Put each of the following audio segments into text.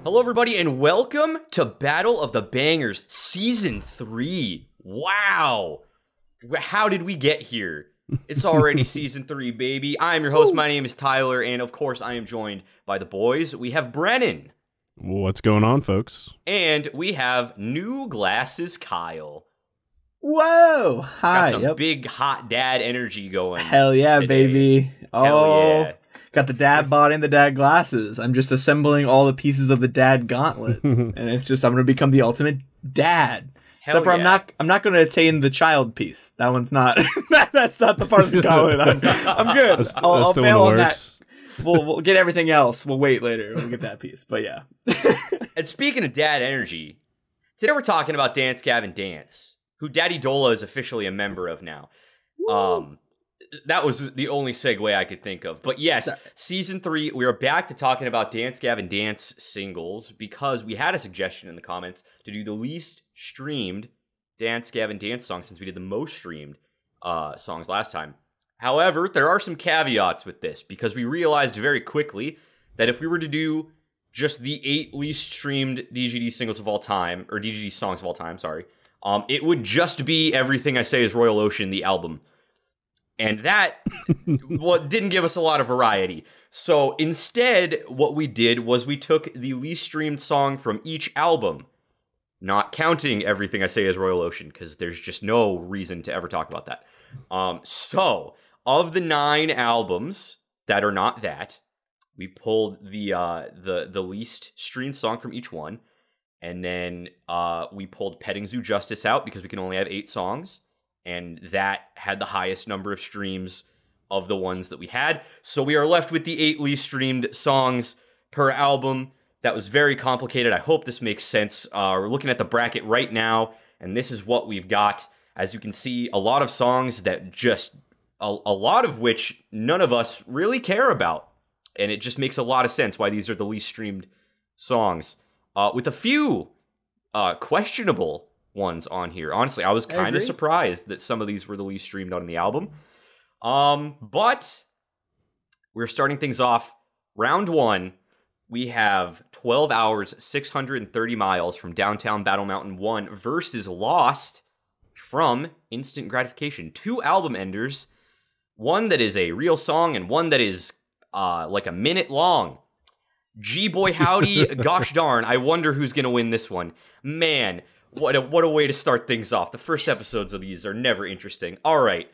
Hello, everybody, and welcome to Battle of the Bangers Season 3. Wow. How did we get here? It's already Season 3, baby. I am your host. My name is Tyler, and of course, I am joined by the boys. We have Brennan. What's going on, folks? And we have New Glasses Kyle. Whoa! Hi. Got some big hot dad energy going. Hell yeah, today. baby. Hell yeah. Got the dad body and the dad glasses. I'm just assembling all the pieces of the dad gauntlet. And it's just, I'm going to become the ultimate dad. Hell Except for yeah. I'm not going to attain the child piece. That one's not, that's not the part of the gauntlet. I'm good. I'll bail on that. We'll get everything else. We'll wait later. We'll get that piece. But yeah. And speaking of dad energy, today we're talking about Dance Gavin Dance, who Daddy Dola is officially a member of now. That was the only segue I could think of. But yes, Season 3, we are back to talking about Dance Gavin Dance singles because we had a suggestion in the comments to do the least streamed Dance Gavin Dance song since we did the most streamed songs last time. However, there are some caveats with this because we realized very quickly that if we were to do just the 8 least streamed DGD singles of all time, or DGD songs of all time, sorry, it would just be Everything I Say Is Royal Ocean, the album. And that didn't give us a lot of variety. So instead, what we did was we took the least streamed song from each album, not counting Everything I Say Is Royal Ocean, because there's just no reason to ever talk about that. So, of the 9 albums that are not that, we pulled the least streamed song from each one, and then we pulled Petting Zoo Justice out because we can only have 8 songs. And that had the highest number of streams of the ones that we had. So we are left with the 8 least streamed songs per album. That was very complicated. I hope this makes sense. We're looking at the bracket right now, and this is what we've got. As you can see, a lot of songs that just, a lot of which none of us really care about. And it just makes a lot of sense why these are the least streamed songs. With a few questionable ones on here. Honestly, I was kind of surprised that some of these were the least streamed on the album. But we're starting things off. Round 1, we have 12 hours, 630 miles from Downtown Battle Mountain 1 versus Lost from Instant Gratification. 2 album enders. One that is a real song and one that is like a minute long. G-Boy Howdy, gosh darn, I wonder who's going to win this one. Man, what a way to start things off. The first episodes of these are never interesting. All right,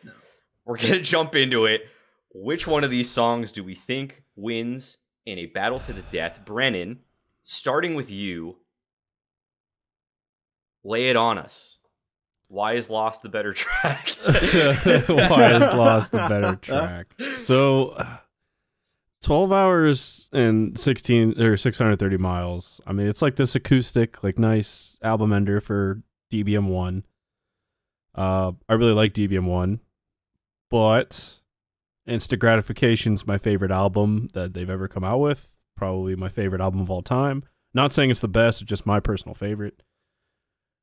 we're going to jump into it. Which one of these songs do we think wins in a battle to the death? Brennan, starting with you, lay it on us. Why is Lost the better track? Why is Lost the better track? So, 12 hours and 630 miles. I mean, it's like this acoustic, like nice album ender for DBM1. I really like DBM1, but Instant Gratification's my favorite album that they've ever come out with. Probably my favorite album of all time. Not saying it's the best, it's just my personal favorite.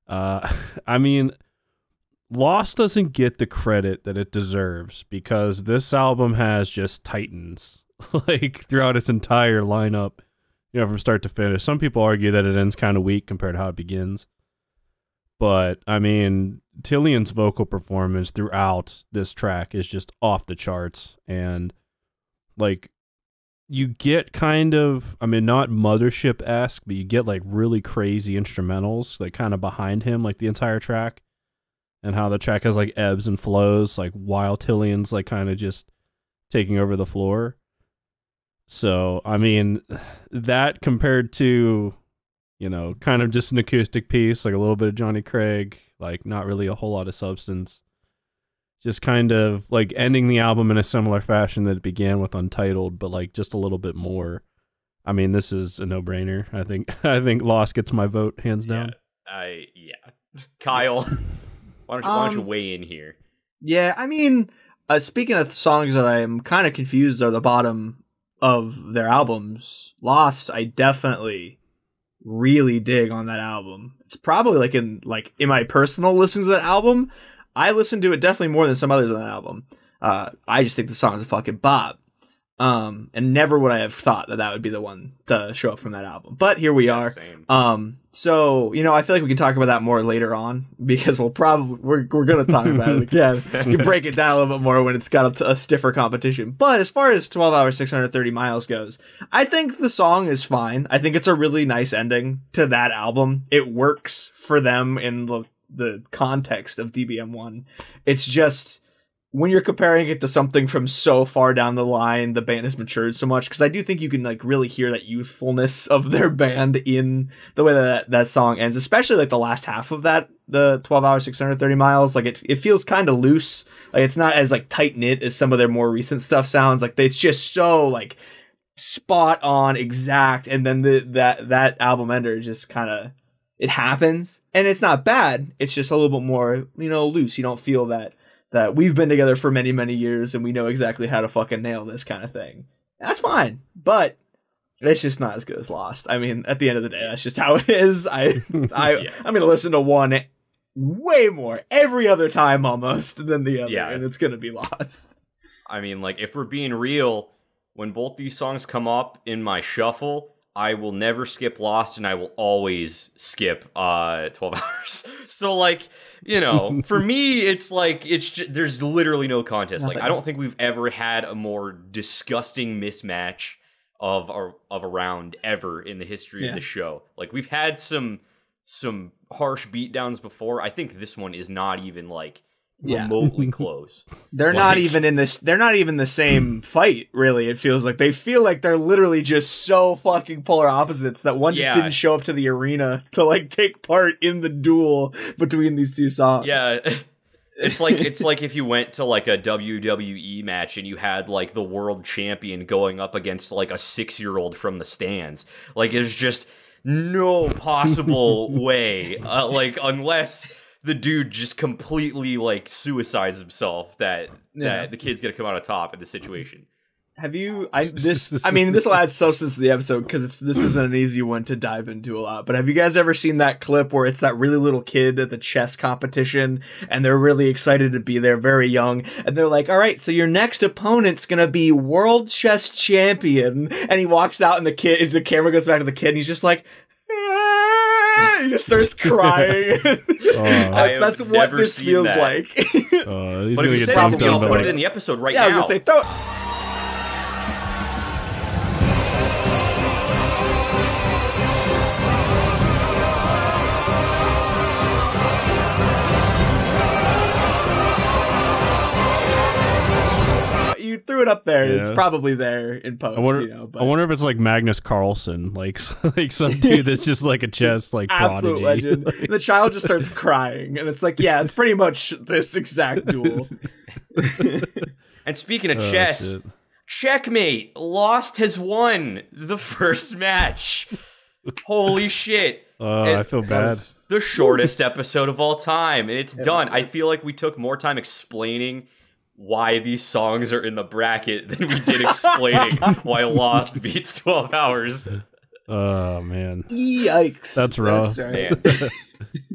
I mean, Lost doesn't get the credit that it deserves because this album has just titans. Like throughout its entire lineup, you know, from start to finish. Some people argue that it ends kind of weak compared to how it begins. But, I mean, Tillian's vocal performance throughout this track is just off the charts. And, like, you get kind of, I mean, not Mothership-esque, but you get, like, really crazy instrumentals, like, kind of behind him, like, the entire track. And how the track has, like, ebbs and flows, like, while Tillian's, like, kind of just taking over the floor. So, I mean, that compared to, you know, kind of just an acoustic piece, like a little bit of Johnny Craig, like not really a whole lot of substance. Just kind of like ending the album in a similar fashion that it began with Untitled, but like just a little bit more. I mean, this is a no-brainer. I think Lost gets my vote hands down. Kyle, why don't you weigh in here? Yeah, I mean, speaking of songs that I'm kind of confused are the bottom of their albums, Lost, I definitely really dig on that album. It's probably like in my personal listens to that album, I listen to it definitely more than some others on that album. I just think the song's a fucking bop. And never would I have thought that would be the one to show up from that album. But here we are. Same. So, I feel like we can talk about that more later on, because we're going to talk about it again. You break it down a little bit more when it's got a stiffer competition. But as far as 12 Hours, 630 Miles goes, I think the song is fine. I think it's a really nice ending to that album. It works for them in the context of DBM1. It's just, when you're comparing it to something from so far down the line, the band has matured so much, because I do think you can really hear that youthfulness of their band in the way that song ends, especially the last half of that, the 12 Hours, 630 Miles. It feels kind of loose. It's not as tight knit as some of their more recent stuff sounds. It's just so spot on, exact, and then that album ender just kind of, it happens, and it's not bad. It's just a little bit more loose. You don't feel that we've been together for many, many years and we know exactly how to fucking nail this kind of thing. That's fine, but it's just not as good as Lost. I mean, at the end of the day, that's just how it is. I'm gonna listen to one way more every other time almost than the other, and it's gonna be Lost. I mean, if we're being real, when both these songs come up in my shuffle, I will never skip Lost, and I will always skip 12 Hours. So, for me, it's there's literally no contest. I don't think we've ever had a more disgusting mismatch of a round ever in the history of the show. We've had some harsh beatdowns before. I think this one is not even remotely close. They're not even in this. They're not even the same fight. Really, it feels like they feel like they're literally just so fucking polar opposites that one just didn't show up to the arena to take part in the duel between these two songs. Yeah, it's like if you went to a WWE match and you had the world champion going up against a 6-year-old from the stands. There's just no possible way. Unless the dude just completely suicides himself that the kid's gonna come out on top in the situation. Have you? This will add substance to the episode, because this isn't an easy one to dive into a lot. But have you guys ever seen that clip where it's that really little kid at the chess competition and they're really excited to be there, very young, and they're like, "All right, so your next opponent's gonna be world chess champion," and he walks out and the camera goes back to the kid and he's just like, he just starts crying. That's what this feels like. He's but if you said it to me, I'll put it in the episode right now. I was gonna say, you threw it up there. Yeah. It's probably there in post. I wonder if it's Magnus Carlsen, some dude that's just a chess absolute prodigy. Legend. The child just starts crying, and it's it's pretty much this exact duel. And speaking of chess, checkmate! Lost has won the first match. Holy shit! I feel bad. The shortest episode of all time, and it's done. I feel like we took more time explaining why these songs are in the bracket than we did explaining why Lost beats 12 Hours. Oh, man. Yikes. That's rough. That's right.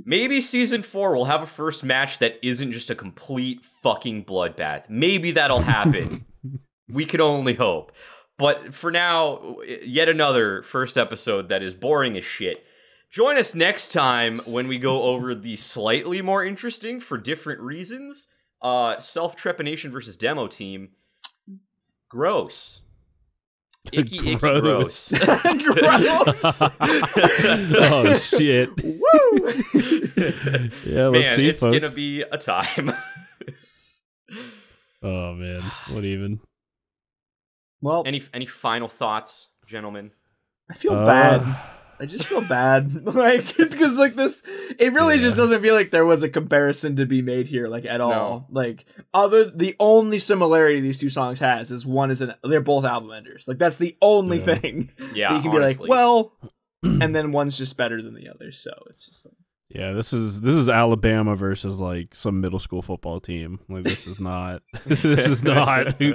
Maybe season 4 will have a first match that isn't just a complete fucking bloodbath. Maybe that'll happen. We can only hope. But for now, yet another first episode that is boring as shit. Join us next time when we go over the slightly more interesting, for different reasons, Self-Trepanation versus Demo Team. Gross. Icky, gross. Gross. Oh, shit. Woo! Yeah, let's see, it's folks. gonna be a time. Oh, man. What even? Well, any final thoughts, gentlemen? I feel bad. I just feel bad, because this, it really just doesn't feel like there was a comparison to be made here, at all. The only similarity these two songs has is they're both album enders. That's the only thing. Yeah, that you can honestly. be well, and then one's just better than the other. So it's just yeah, this is Alabama versus some middle school football team. This is not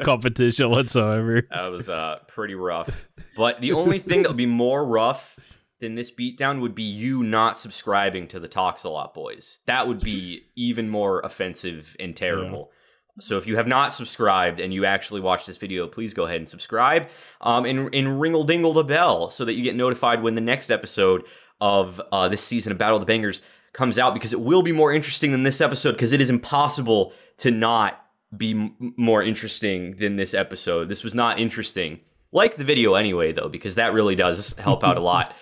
competition whatsoever. That was pretty rough. But the only thing that would be more rough than this beatdown would be you not subscribing to the Talks a Lot Boys. That would be even more offensive and terrible. So if you have not subscribed and you actually watch this video, please go ahead and subscribe and ringle-dingle the bell so that you get notified when the next episode of this season of Battle of the Bangers comes out, because it will be more interesting than this episode, because it is impossible to not be more interesting than this episode. This was not interesting. Like the video anyway, though, because that really does help out a lot.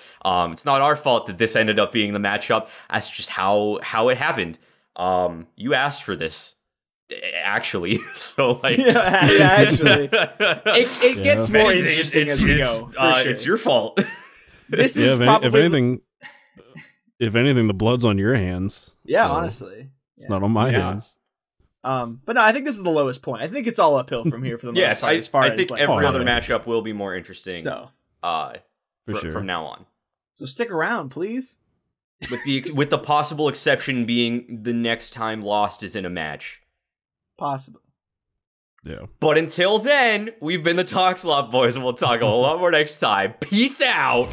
It's not our fault that this ended up being the matchup. That's just how it happened. You asked for this, actually. So, like... Yeah, actually. It gets more interesting as we go, for sure. It's your fault. This is probably... If anything, the blood's on your hands. Yeah, so honestly. It's not on my hands. But no, I think this is the lowest point. I think it's all uphill from here for the most part. I think every other matchup will be more interesting. So, from now on. So stick around, please. With the possible exception being the next time Lost is in a match. Possibly. Yeah. But until then, we've been the Talk Slot Boys, and we'll talk a whole lot more next time. Peace out.